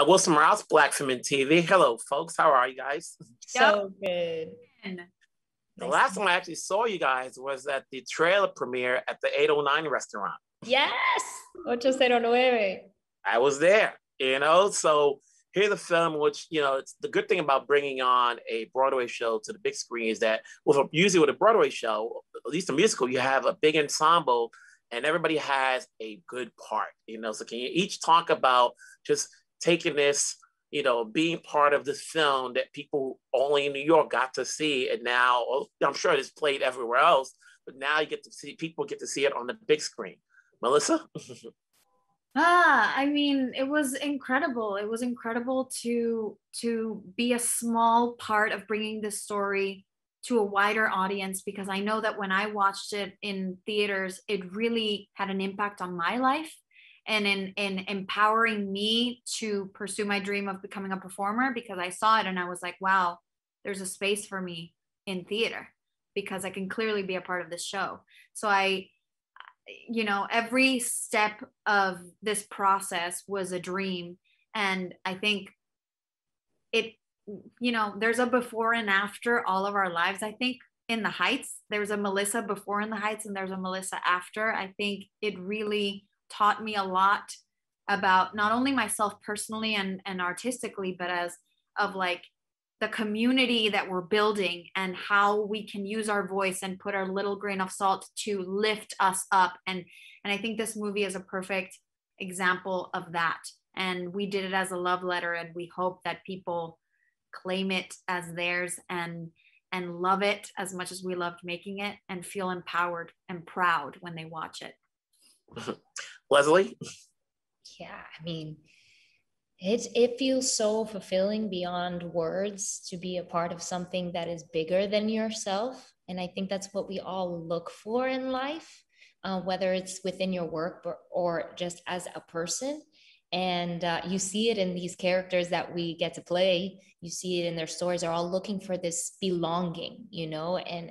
Wilson Morales, Black Film and TV. Hello, folks. How are you guys? Yep. So good. The Nice last to- time I actually saw you guys was at the trailer premiere at the 809 restaurant. Yes, 809. I was there, so here's a film which, it's the good thing about bringing on a Broadway show to the big screen is that usually with a Broadway show, at least a musical, you have a big ensemble and everybody has a good part, so can you each talk about just taking this, being part of this film that people only in New York got to see, and now I'm sure it's played everywhere else, but now you get to see people get to see it on the big screen. Melissa? I mean, it was incredible. It was incredible to be a small part of bringing this story to a wider audience, because I know that when I watched it in theaters, it really had an impact on my life and in empowering me to pursue my dream of becoming a performer, because I saw it and I was like, wow, there's a space for me in theater because I can clearly be a part of this show. So every step of this process was a dream. And I think it, there's a before and after all of our lives. I think in the Heights, there's a Melissa before in the Heights and there's a Melissa after. I think it really taught me a lot about not only myself personally and artistically, but as of like the community that we're building and how we can use our voice and put our little grain of salt to lift us up. And I think this movie is a perfect example of that. And we did it as a love letter, and we hope that people claim it as theirs and love it as much as we loved making it, and feel empowered and proud when they watch it. Leslie? Yeah, I mean, it feels so fulfilling beyond words to be a part of something that is bigger than yourself. And I think that's what we all look for in life, whether it's within your work or just as a person. And you see it in these characters that we get to play. You see it in their stories. They're all looking for this belonging,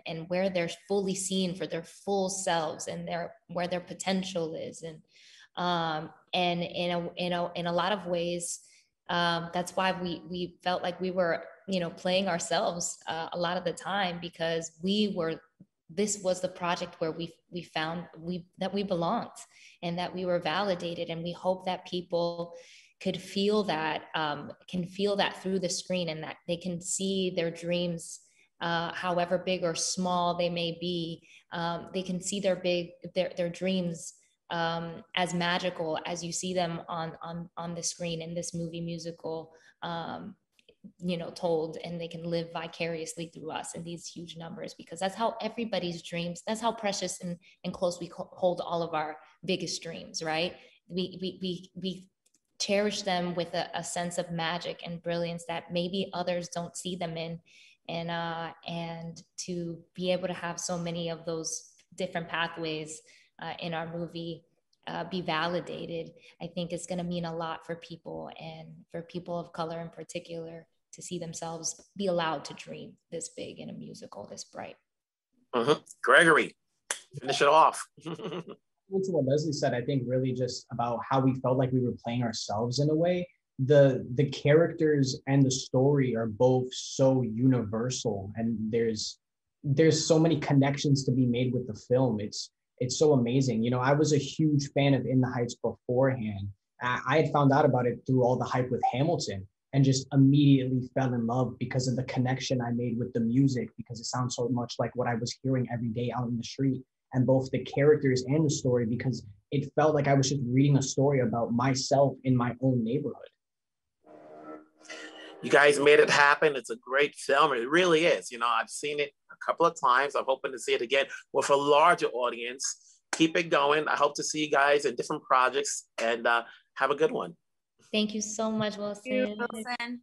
and where they're fully seen for their full selves and where their potential is. And in a lot of ways, that's why we felt like we were, playing ourselves a lot of the time, because this was the project where we found that we belonged and that we were validated. And we hope that people could feel that, through the screen, and that they can see their dreams, however big or small they may be. They can see their dreams as magical as you see them on the screen in this movie musical, told, and they can live vicariously through us in these huge numbers, because that's how everybody's dreams, that's how precious and close we hold all of our biggest dreams, right? We cherish them with a sense of magic and brilliance that maybe others don't see them in. And to be able to have so many of those different pathways in our movie be validated, I think it's going to mean a lot for people, and for people of color in particular, to see themselves be allowed to dream this big in a musical this bright. Gregory, finish it off. To what Leslie said, I think really just about how we felt like we were playing ourselves in a way. The characters and the story are both so universal, and there's so many connections to be made with the film. It's so amazing. I was a huge fan of In the Heights beforehand. I had found out about it through all the hype with Hamilton, and just immediately fell in love because of the connection I made with the music, because it sounds so much like what I was hearing every day out in the street, and both the characters and the story, because it felt like I was just reading a story about myself in my own neighborhood. You guys made it happen. It's a great film. It really is. I've seen it a couple of times. I'm hoping to see it again with a larger audience. Keep it going. I hope to see you guys in different projects, and have a good one. Thank you so much, Wilson. Thank you, Wilson.